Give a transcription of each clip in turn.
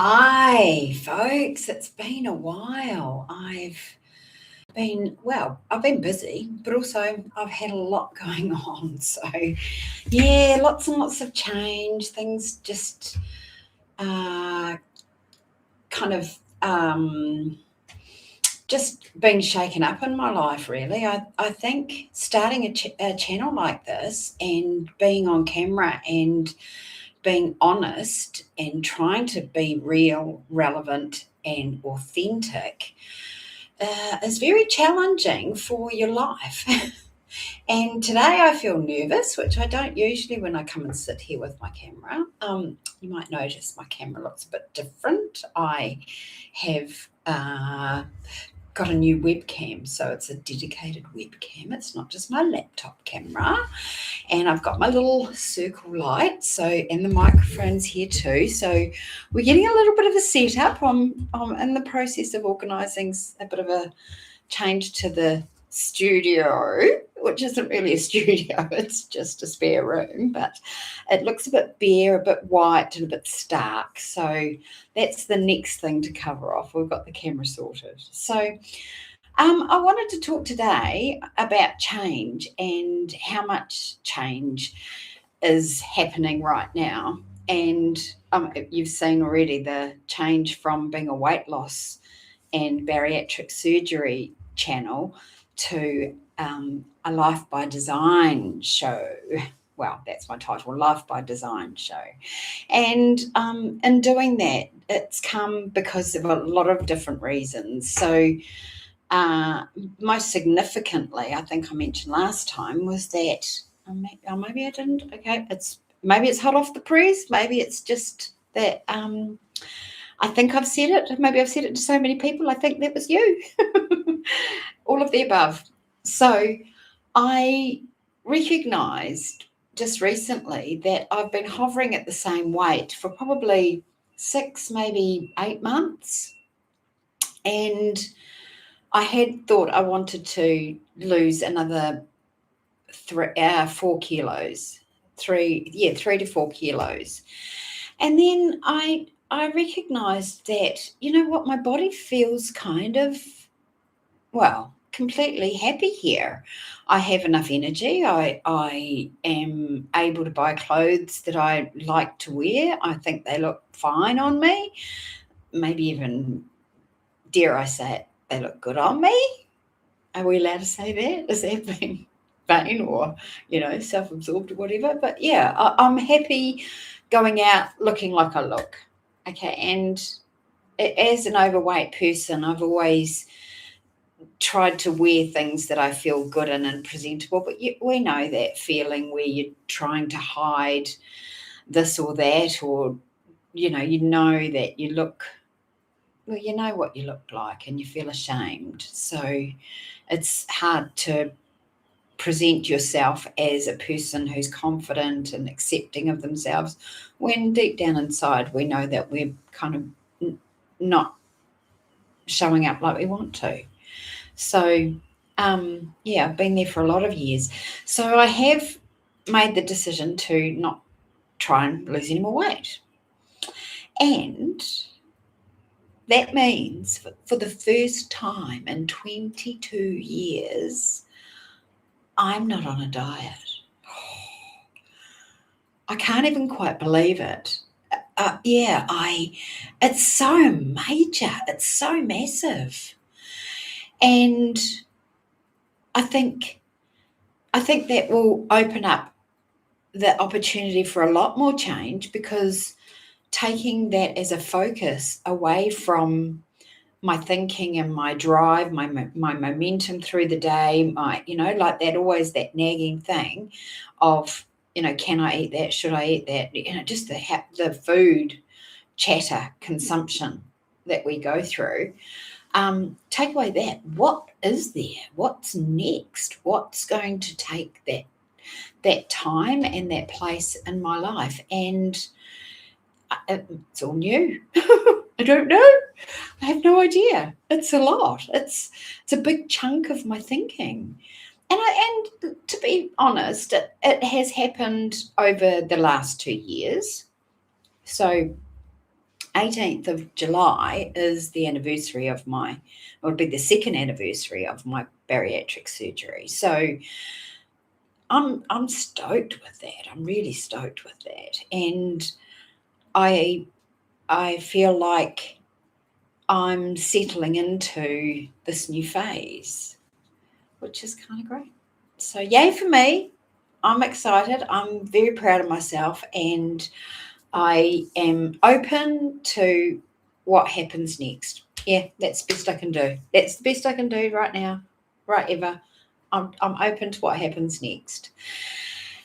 Hi, folks. It's been a while. I've been busy, but also I've had a lot going on. So, yeah, lots and lots of change. Things just uh, kind of just being shaken up in my life, really. I think starting a channel like this and being on camera and being honest and trying to be real, relevant, and authentic is very challenging for your life. And today I feel nervous, which I don't usually when I come and sit here with my camera. You might notice my camera looks a bit different. I have got a new webcam, so it's a dedicated webcam. It's not just my laptop camera. And I've got my little circle light, and the microphone's here too. So we're getting a little bit of a setup. I'm in the process of organising a bit of a change to the studio, which isn't really a studio, it's just a spare room, but it looks a bit bare, a bit white, and a bit stark. So that's the next thing to cover off. We've got the camera sorted. So I wanted to talk today about change and how much change is happening right now. And you've seen already the change from being a weight loss and bariatric surgery channel to a Life by Design show. Well, that's my title, Life by Design show. And in doing that, it's come because of a lot of different reasons. So most significantly, I think I mentioned last time, was that maybe I didn't. Okay, maybe it's hot off the press. Maybe it's just that I think I've said it. Maybe I've said it to so many people. I think that was you. All of the above. So I recognised just recently that I've been hovering at the same weight for probably 6, maybe 8 months, and I had thought I wanted to lose another 4 kilos, 3 to 4 kilos. And then I recognised that, you know what, my body feels kind of, completely happy here. I have enough energy. I am able to buy clothes that I like to wear. I think they look fine on me. Maybe even, dare I say it, they look good on me. Are we allowed to say that? Is that being vain or, self-absorbed or whatever? But yeah, I'm happy going out looking like I look. Okay, and as an overweight person, I've always tried to wear things that I feel good in and presentable. But we know that feeling where you're trying to hide this or that, or, you know that you look, well, you know what you look like and you feel ashamed. So it's hard to present yourself as a person who's confident and accepting of themselves when deep down inside we know that we're kind of not showing up like we want to. So, I've been there for a lot of years. So I have made the decision to not try and lose any more weight. And that means for the first time in 22 years, I'm not on a diet. I can't even quite believe it. It's so major. It's so massive. And I think that will open up the opportunity for a lot more change, because taking that as a focus away from my thinking and my drive, my momentum through the day, like that, always that nagging thing of, can I eat that? Should I eat that? Just the food chatter consumption that we go through. Take away that. What is there? What's next? What's going to take that time and that place in my life? And it's all new. I don't know. I have no idea. It's a lot. It's a big chunk of my thinking. And to be honest, it has happened over the last 2 years. So 18th of July is the anniversary of it would be the second anniversary of my bariatric surgery. So I'm stoked with that. I'm really stoked with that. And I feel like I'm settling into this new phase, which is kind of great. So yay for me. I'm excited. I'm very proud of myself, and I am open to what happens next. Yeah, that's the best I can do. That's the best I can do right now, right ever. I'm open to what happens next.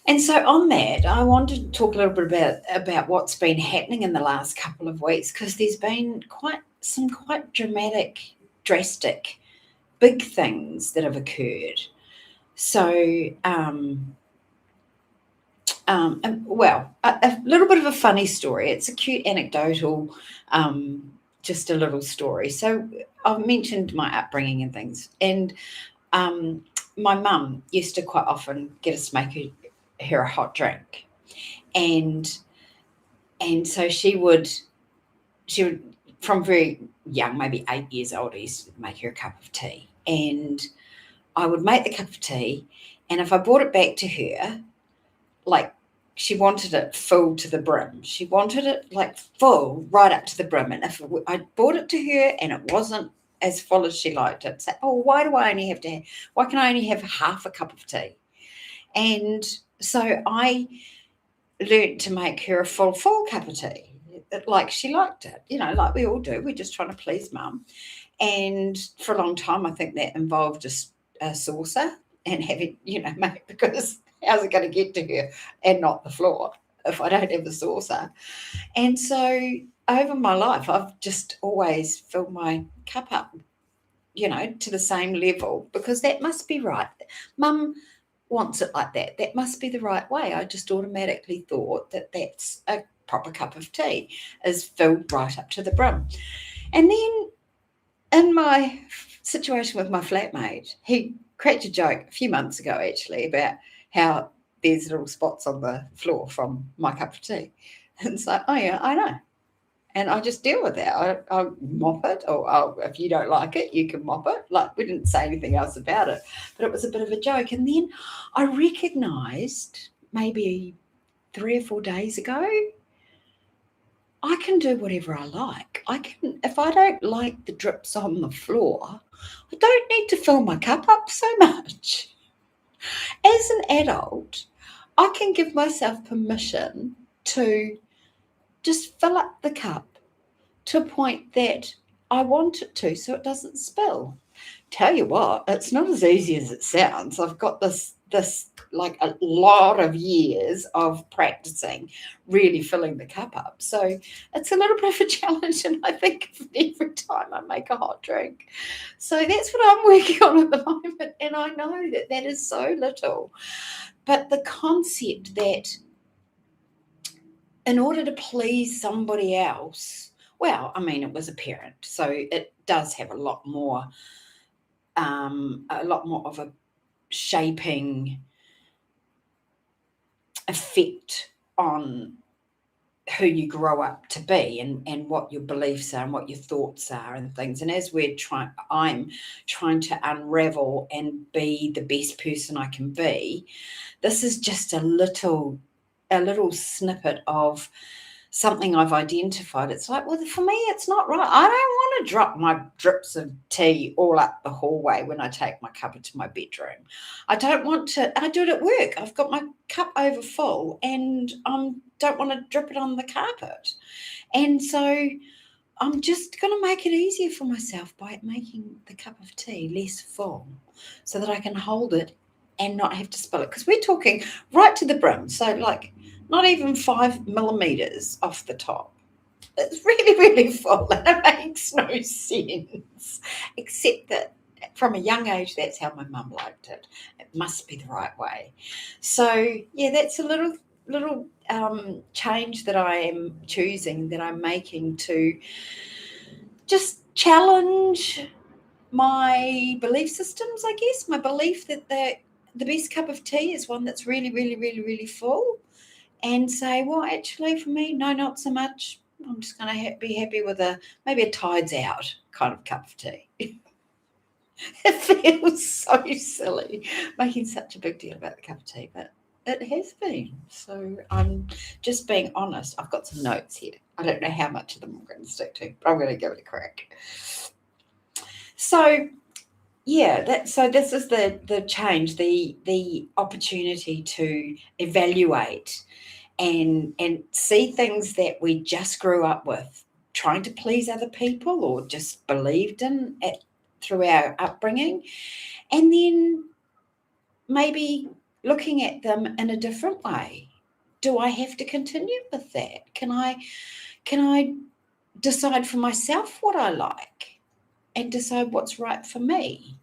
And so on that, I wanted to talk a little bit about what's been happening in the last couple of weeks, because there's been some quite drastic, big things that have occurred. So, a little bit of a funny story. It's a cute anecdotal, just a little story. So I've mentioned my upbringing and things, and my mum used to quite often get us to make her a hot drink, and so she would from very young, maybe 8 years old, I used to make her a cup of tea, and I would make the cup of tea, and if I brought it back to her, like, she wanted it full to the brim. She wanted it like full right up to the brim. And if I brought it to her and it wasn't as full as she liked it, say, oh, why can I only have half a cup of tea? And so I learnt to make her a full cup of tea, like she liked it, like we all do. We're just trying to please mum. And for a long time, I think that involved a saucer and having, mate, because how's it going to get to her and not the floor if I don't have a saucer? And so over my life, I've just always filled my cup up, to the same level, because that must be right. Mum wants it like that. That must be the right way. I just automatically thought that that's a proper cup of tea, is filled right up to the brim. And then in my situation with my flatmate, he cracked a joke a few months ago, actually, about how there's little spots on the floor from my cup of tea. And it's like, oh, yeah, I know. And I just deal with that. I mop it, or if you don't like it, you can mop it. Like, we didn't say anything else about it, but it was a bit of a joke. And then I recognised maybe 3 or 4 days ago, I can do whatever I like. If I don't like the drips on the floor, I don't need to fill my cup up so much. As an adult, I can give myself permission to just fill up the cup to a point that I want it to, so it doesn't spill. Tell you what, it's not as easy as it sounds. I've got this like a lot of years of practicing really filling the cup up. So it's a little bit of a challenge, and I think of every time I make a hot drink. So that's what I'm working on at the moment, and I know that is so little. But the concept that in order to please somebody else, well, I mean, it was apparent, so it does have a lot more of a shaping effect on who you grow up to be, and what your beliefs are and what your thoughts are and things. And as I'm trying to unravel and be the best person I can be, this is just a little snippet of something I've identified. It's like, well, for me, it's not right. I don't want to drop my drips of tea all up the hallway when I take my cup into my bedroom. I don't want to. I do it at work. I've got my cup over full, and I don't want to drip it on the carpet. And so I'm just going to make it easier for myself by making the cup of tea less full, so that I can hold it and not have to spill it. Because we're talking right to the brim. So like, not even 5 millimeters off the top. It's really, really full, and it makes no sense, except that from a young age, that's how my mum liked it. It must be the right way. So yeah, that's a little change that I am choosing, that I'm making, to just challenge my belief systems, I guess. My belief that the best cup of tea is one that's really, really, really, really full. And say, well, actually, for me, no, not so much. I'm just going to be happy with maybe a tides out kind of cup of tea. It feels so silly making such a big deal about the cup of tea, but it has been. So I'm just being honest. I've got some notes here. I don't know how much of them I'm going to stick to, but I'm going to give it a crack. So yeah, so this is the change, the opportunity to evaluate and see things that we just grew up with, trying to please other people or just believed in through our upbringing, and then maybe looking at them in a different way. Do I have to continue with that? Can I decide for myself what I like and decide what's right for me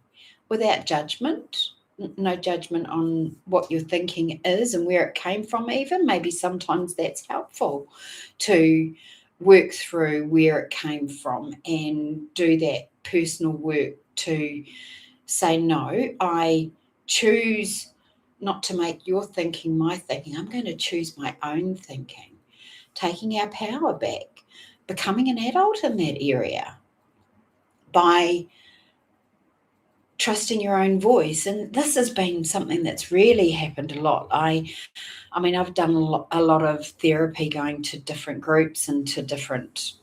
without judgment? No judgment on what your thinking is and where it came from even. Maybe sometimes that's helpful to work through where it came from and do that personal work to say, no, I choose not to make your thinking my thinking. I'm going to choose my own thinking, taking our power back, becoming an adult in that area by trusting your own voice. And this has been something that's really happened a lot. I mean, I've done a lot of therapy, going to different groups and to different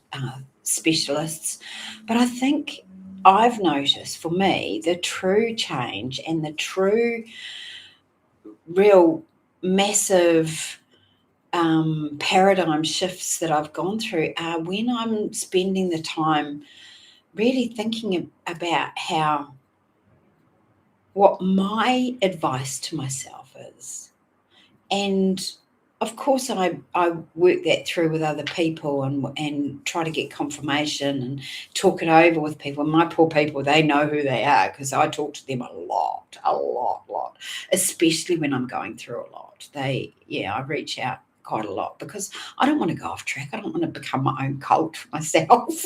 specialists, but I think I've noticed for me the true change and the true real massive paradigm shifts that I've gone through are when I'm spending the time really thinking about what my advice to myself is. And of course, I work that through with other people and try to get confirmation and talk it over with people. And my poor people, they know who they are because I talk to them a lot, especially when I'm going through a lot. I reach out quite a lot because I don't want to go off track. I don't want to become my own cult for myself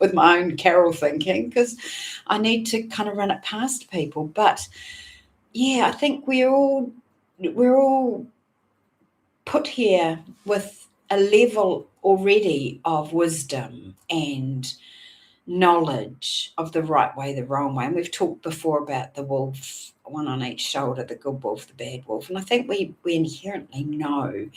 with my own Carol thinking, because I need to kind of run it past people. But yeah, I think we're all put here with a level already of wisdom and knowledge of the right way, the wrong way. And we've talked before about the wolf, one on each shoulder, the good wolf, the bad wolf. And I think we inherently know